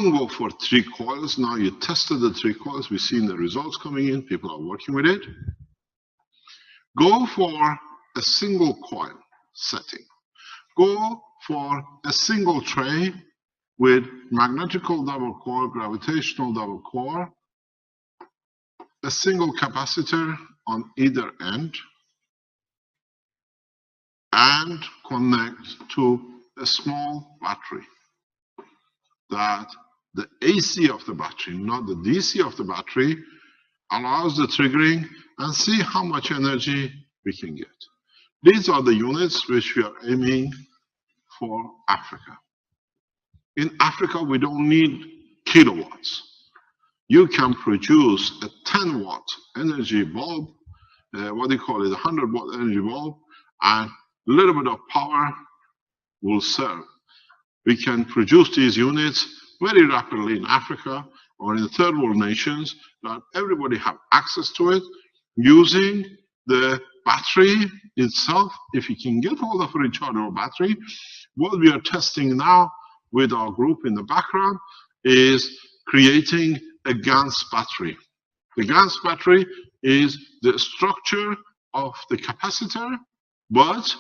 Don't go for 3 coils. Now you tested the 3 coils. We've seen the results coming in. People are working with it. Go for a single coil setting. Go for a single tray with magnetical double core, gravitational double core, a single capacitor on either end, and connect to a small battery. That the AC of the battery, not the DC of the battery, allows the triggering, and see how much energy we can get. These are the units which we are aiming for Africa. In Africa, we don't need kilowatts. You can produce a 10-watt energy bulb, what do you call it, a 100-watt energy bulb, and a little bit of power will serve. We can produce these units very rapidly in Africa or in the third world nations, that everybody have access to it using the battery itself. If you can get hold of a rechargeable battery, what we are testing now with our group in the background is creating a GaNS battery. The GaNS battery is the structure of the capacitor, but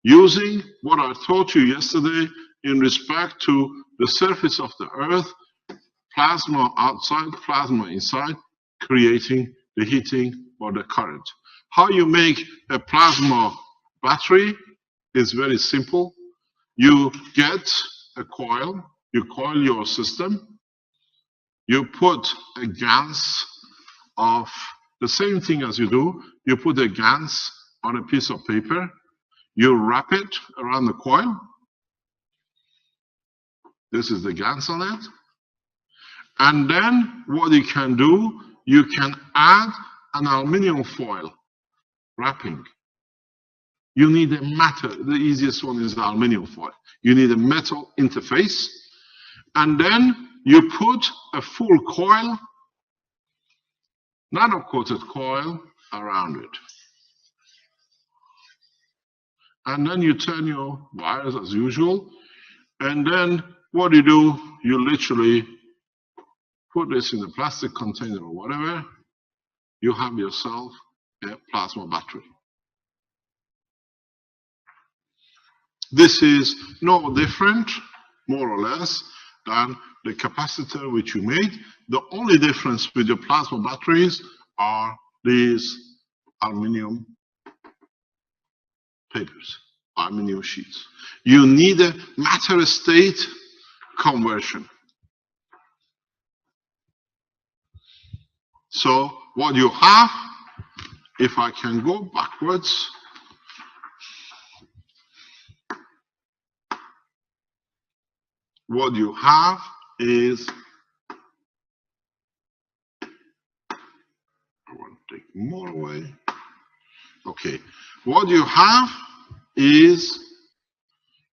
using what I taught you yesterday in respect to the surface of the Earth, plasma outside, plasma inside, creating the heating or the current. How you make a plasma battery is very simple. You get a coil, you coil your system, you put a GaNS of the same thing as you do, you put a GaNS on a piece of paper, you wrap it around the coil. This is the GaNS on it. And then what you can do, you can add an aluminum foil wrapping. You need a metal, the easiest one is the aluminum foil. You need a metal interface. And then you put a full coil, nano-coated coil around it. And then you turn your wires as usual. And then what you do, you literally put this in a plastic container or whatever. You have yourself a plasma battery. This is no different, more or less, than the capacitor which you made. The only difference with your plasma batteries are these aluminum papers, aluminum sheets. You need a matter state conversion. So what you have, if I can go backwards, what you have is, I want to take more away. Okay, what you have is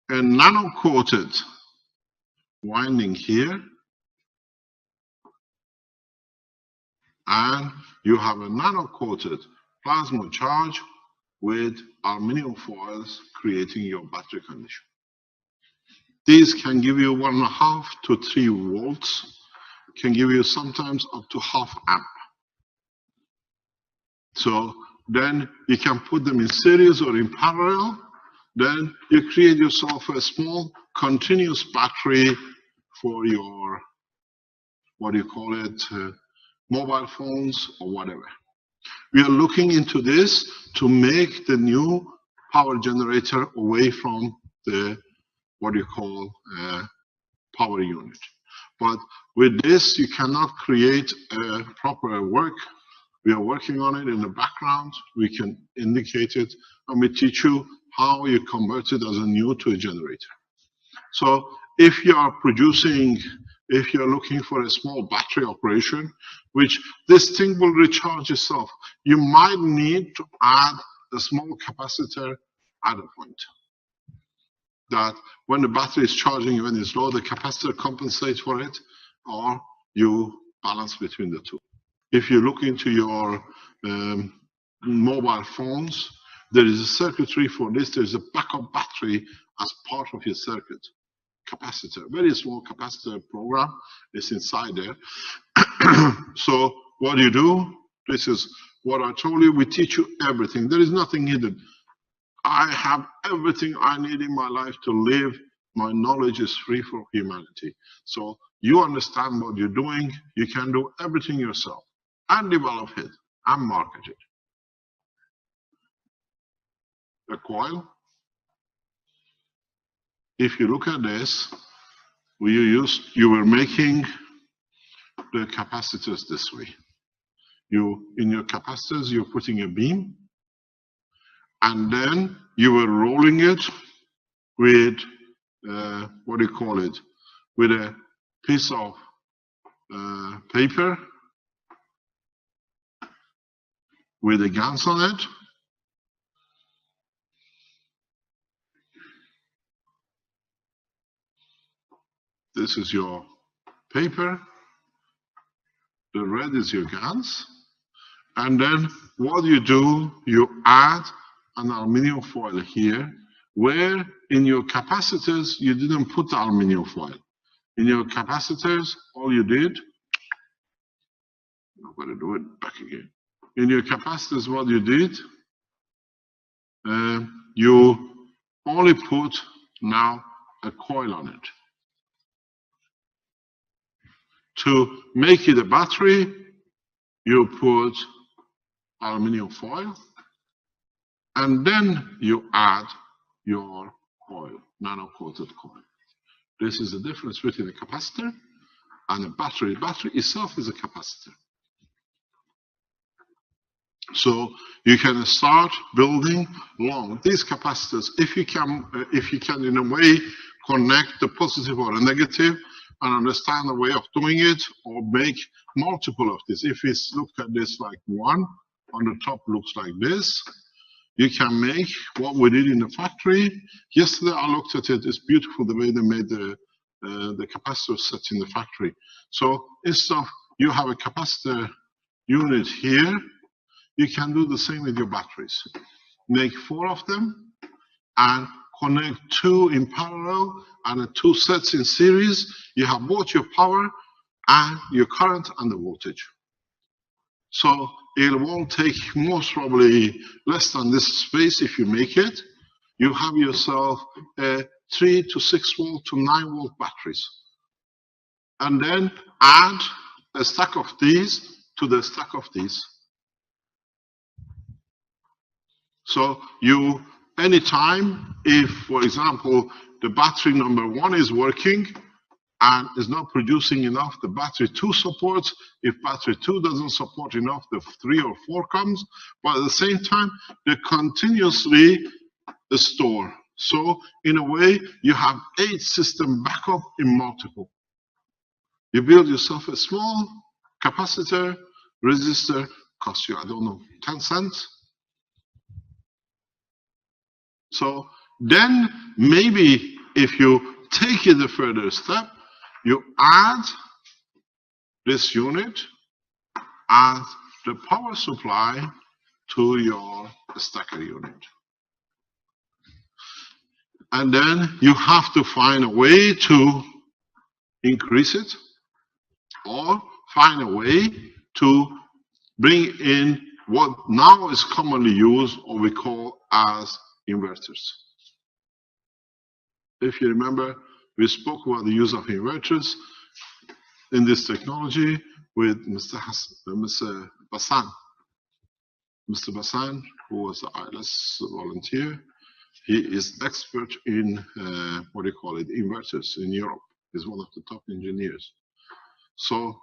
a nano-coated winding here, and you have a nano-coated plasma charge with aluminum foils creating your battery condition. These can give you 1.5 to 3 volts, can give you sometimes up to ½ amp. So then you can put them in series or in parallel. Then you create yourself a small continuous battery for your, what do you call it, mobile phones or whatever. We are looking into this to make the new power generator away from the, what you call, power unit. But with this, you cannot create a proper work. We are working on it in the background. We can indicate it, and we teach you how you convert it as a new to a generator. So if you are producing, if you're looking for a small battery operation, which this thing will recharge itself, you might need to add a small capacitor at a point. That when the battery is charging, when it's low, the capacitor compensates for it, or you balance between the two. If you look into your mobile phones, there is a circuitry for this. There's a backup battery as part of your circuit. capacitor, very small capacitor program is inside there. So what you do, this is what I told you, we teach you everything. There is nothing hidden. I have everything I need in my life to live. My knowledge is free for humanity. So you understand what you're doing, you can do everything yourself and develop it and market it. A coil, if you look at this, you were making the capacitors this way. In your capacitors, you're putting a beam, and then you were rolling it with what do you call it? With a piece of paper with a GANs on it. This is your paper. The red is your GANs. And then what you do, you add an aluminum foil here, where in your capacitors, you didn't put the aluminum foil. In your capacitors, all you did, I'm going to do it back again. In your capacitors, what you did, you only put now a coil on it. To make it a battery, you put aluminum foil, and then you add your coil, nano-coated coil. This is the difference between a capacitor and a battery. The battery itself is a capacitor. So you can start building long. These capacitors, if you can in a way connect the positive or the negative and understand the way of doing it, or make multiple of this. If we look at this like one, on the top looks like this. You can make what we did in the factory. Yesterday I looked at it. It's beautiful the way they made the capacitor sets in the factory. So instead of you have a capacitor unit here, you can do the same with your batteries. Make 4 of them and connect 2 in parallel and 2 sets in series. You have both your power and your current and the voltage. So it won't take most probably less than this space if you make it. You have yourself a 3 to 6 volt to 9 volt batteries. And then add a stack of these to the stack of these. So you, anytime, if, for example, the battery number 1 is working and is not producing enough, the battery 2 supports. If battery 2 doesn't support enough, the 3 or 4 comes. But at the same time, they continuously store. So in a way, you have 8 system backup in multiple. You build yourself a small capacitor, resistor, costs you, I don't know, 10 cents. So then maybe if you take it a further step, you add this unit as the power supply to your stacker unit. And then you have to find a way to increase it or find a way to bring in what now is commonly used or we call as inverters. If you remember, we spoke about the use of inverters in this technology with Mr. Bassan. Mr. Bassan, who was the ILS volunteer, he is expert in what do you call it, inverters in Europe. He's one of the top engineers. So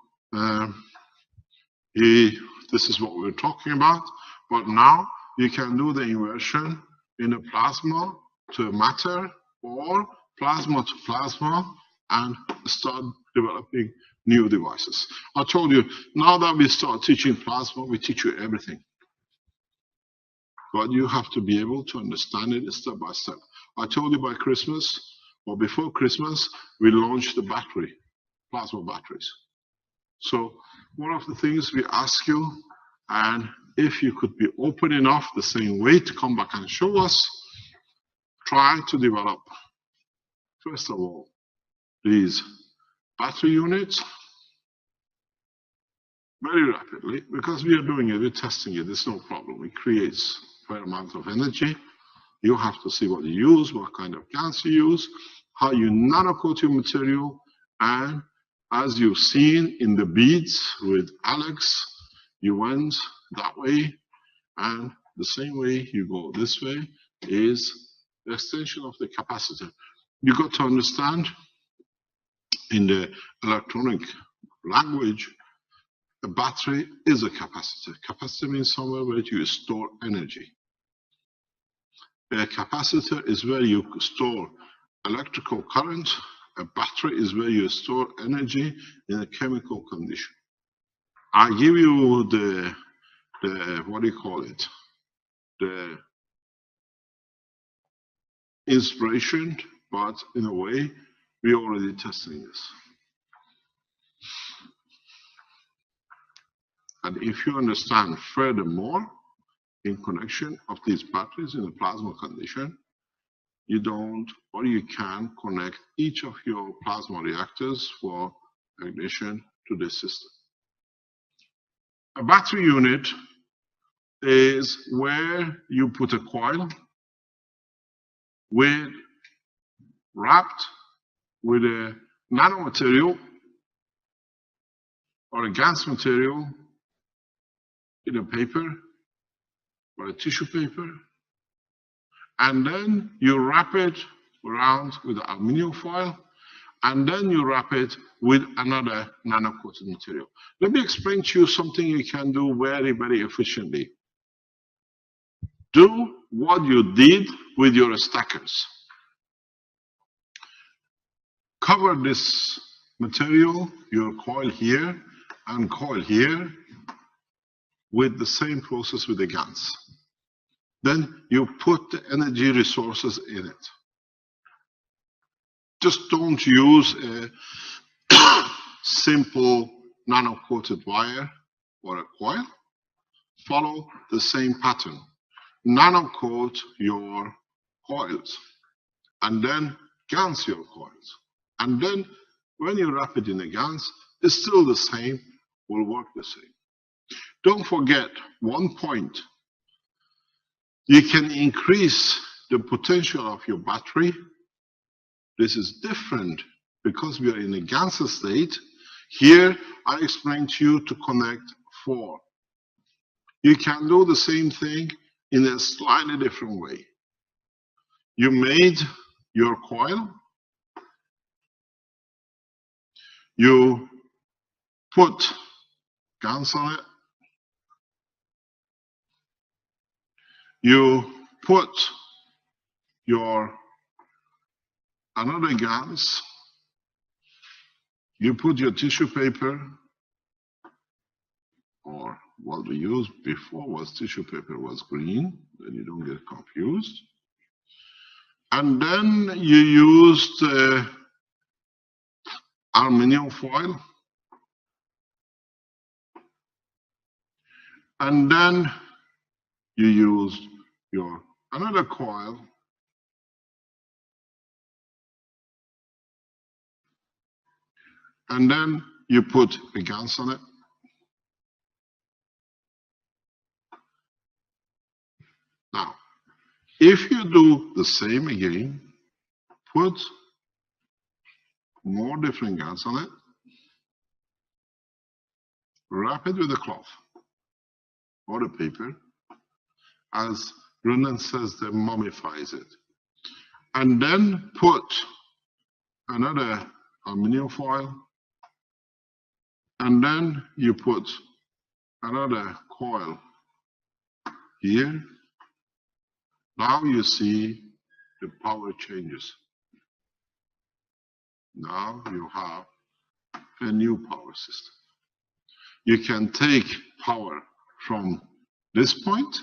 this is what we're talking about. But now you can do the inversion in a plasma to matter or plasma to plasma and start developing new devices. I told you, now that we start teaching plasma, we teach you everything. But you have to be able to understand it step by step. I told you by Christmas or before Christmas, we launched the battery, plasma batteries. So one of the things we ask you, and if you could be open enough the same way to come back and show us, try to develop, first of all, these battery units very rapidly, because we are doing it, we're testing it, it's no problem. It creates a fair amount of energy. You have to see what you use, what kind of gas you use, how you nanocoat your material, and as you've seen in the beads with Alex, you went that way, and the same way you go this way is the extension of the capacitor. You got to understand, in the electronic language, a battery is a capacitor. Capacitor means somewhere where you store energy. A capacitor is where you store electrical current. A battery is where you store energy in a chemical condition. I give you the what do you call it? The inspiration, but in a way, we're already testing this. And if you understand furthermore, in connection of these batteries in a plasma condition, you don't, or you can connect each of your plasma reactors for ignition to this system. A battery unit is where you put a coil wrapped with a nanomaterial or a gas material in a paper or a tissue paper, and then you wrap it around with aluminum foil, and then you wrap it with another nano-coated material. Let me explain to you something you can do very, very efficiently. Do what you did with your stackers. Cover this material, your coil here and coil here, with the same process with the GANs. Then you put the energy resources in it. Just don't use a simple nano-coated wire or a coil. Follow the same pattern. Nano-coat your coils, and then GANs your coils. And then when you wrap it in the GANs, it's still the same, will work the same. Don't forget one point. You can increase the potential of your battery. This is different because we are in a GANs state. Here, I explained to you to connect 4. You can do the same thing in a slightly different way. You made your coil. You put GANs on it. You put your another GANs. You put your tissue paper, or what we used before was tissue paper was green, then you don't get confused. And then you used aluminum foil. And then you used your another coil. And then you put a GANs on it. Now, if you do the same again, put more different GANs on it, wrap it with a cloth or a paper, as Renan says, that mummifies it. And then put another aluminum foil, and then you put another coil here. Now you see the power changes. Now you have a new power system. You can take power from this point,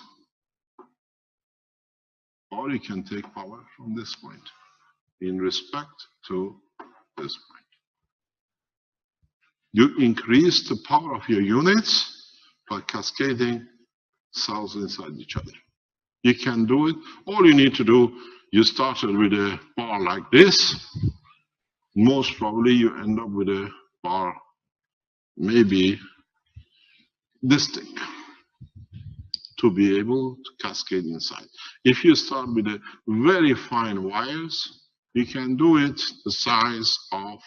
or you can take power from this point in respect to this point. You increase the power of your units by cascading cells inside each other. You can do it. All you need to do, you started with a bar like this. most probably you end up with a bar, maybe this thick, to be able to cascade inside. If you start with a very fine wires, you can do it the size of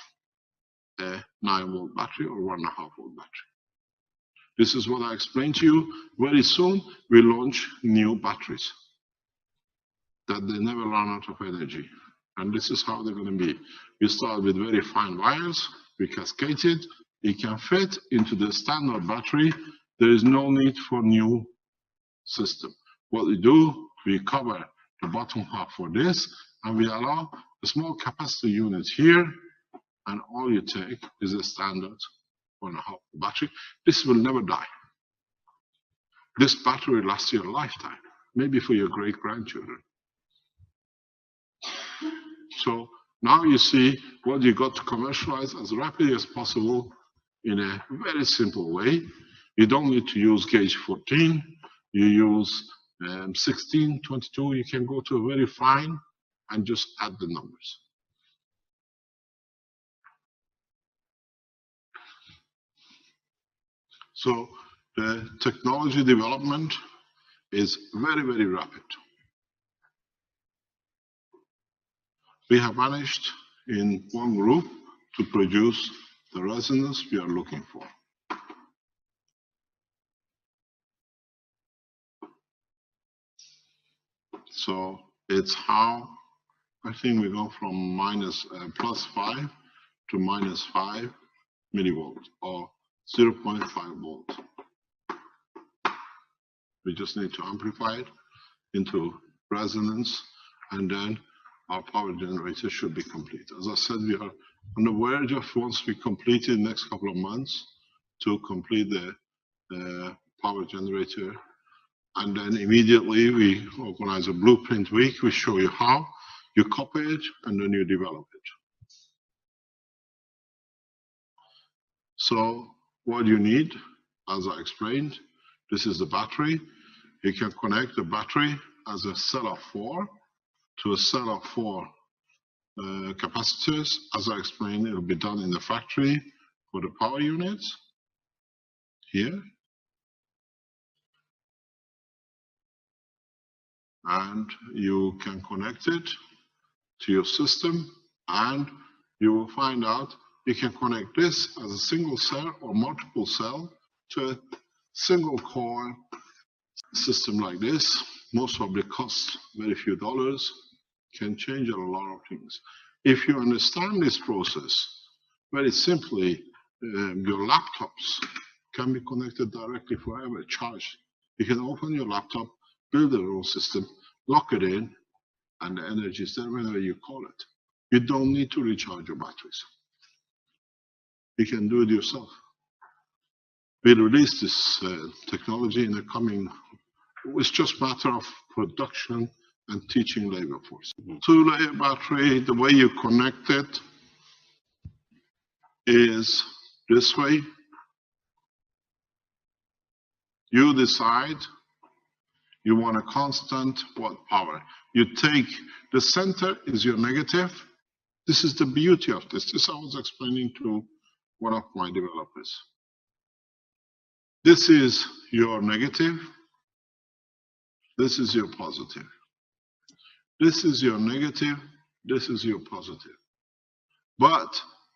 a 9-volt battery or 1.5-volt battery. This is what I explained to you. Very soon we launch new batteries that they never run out of energy. And this is how they're going to be. We start with very fine wires, we cascade it, it can fit into the standard battery. There is no need for new system. What we do, we cover the bottom half for this, and we allow a small capacitor unit here, and all you take is a standard 1.5 battery. This will never die. This battery will last you a lifetime, maybe for your great-grandchildren. So now you see what you got to commercialize as rapidly as possible in a very simple way. You don't need to use gauge 14. You use 16, 22. You can go to a very fine and just add the numbers. So the technology development is very, very rapid. We have managed in one group to produce the resonance we are looking for. So it's how, I think we go from +5 to -5 millivolts, or 0.5 volts. We just need to amplify it into resonance, and then our power generator should be complete. As I said, we are on the verge of, once we complete it in the next couple of months, to complete the power generator. And then immediately we organize a blueprint week. We show you how you copy it and then you develop it. So what you need, as I explained, this is the battery. You can connect the battery as a cell of 4 to a cell of 4 capacitors. As I explained, it will be done in the factory for the power units here. And you can connect it to your system, and you will find out you can connect this as a single cell or multiple cell to a single core system like this. Most probably costs very few dollars, can change a lot of things. If you understand this process, very simply, your laptops can be connected directly forever, charged. You can open your laptop, build your own system, lock it in, and the energy is there whenever you call it. You don't need to recharge your batteries. You can do it yourself. We release this technology in the coming, it's just a matter of production and teaching labor force. 2-layer battery, the way you connect it is this way. You decide you want a constant what power. You take the center is your negative. This is the beauty of this. This I was explaining to one of my developers. This is your negative. This is your positive. This is your negative. This is your positive. But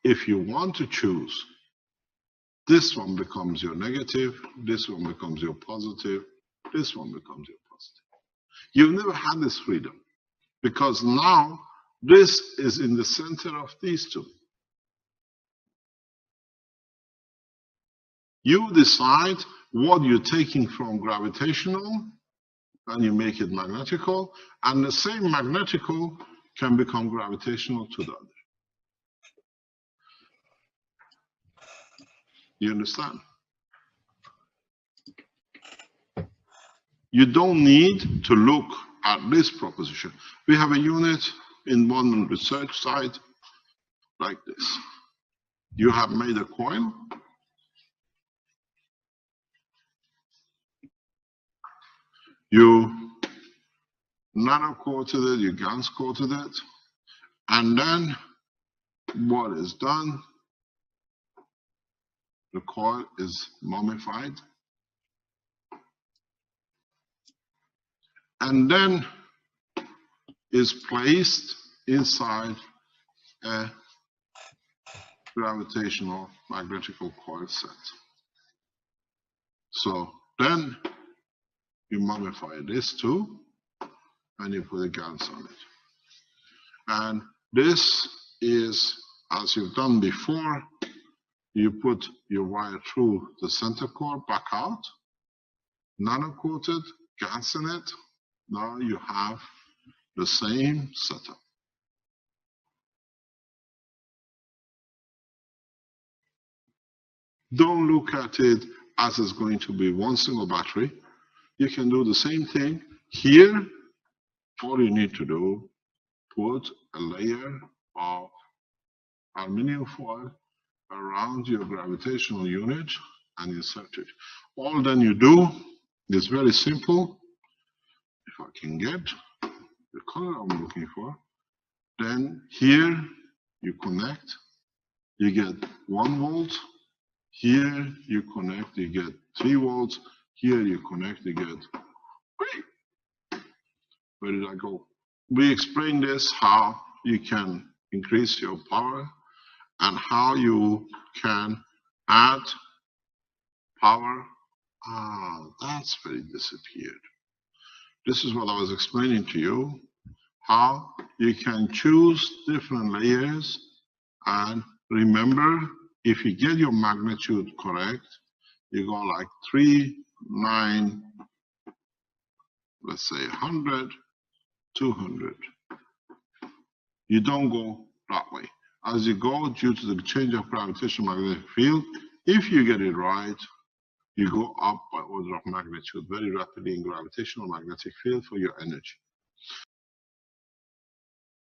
if you want to choose, this one becomes your negative, this one becomes your positive, this one becomes your positive. You've never had this freedom, because now this is in the center of these two. You decide what you're taking from gravitational and you make it magnetical, and the same magnetical can become gravitational to the other. You understand? You don't need to look at this proposition. We have a unit in one research site like this. You have made a coil. You nano coated it, you GaNs coated it, and then what is done, the coil is mummified, and then is placed inside a gravitational magnetical coil set. So then you mummify this too, and you put a GaNs on it. And this is, as you've done before, you put your wire through the center core, back out, nano-coated, GaNs in it. Now you have the same setup. Don't look at it as it's going to be one single battery. You can do the same thing here. All you need to do, put a layer of aluminum foil around your gravitational unit and insert it. All then you do is very simple. If I can get the color I'm looking for, then here you connect, you get 1 volt. Here you connect, you get 3 volts. Here you connect, you get, where did I go? We explained this, how you can increase your power and how you can add power. That's where it disappeared. This is what I was explaining to you, how you can choose different layers. And remember, if you get your magnitude correct, you go like 3, 9, let's say 100, 200. You don't go that way. As you go, due to the change of gravitational magnetic field, if you get it right, you go up by order of magnitude very rapidly in gravitational magnetic field for your energy.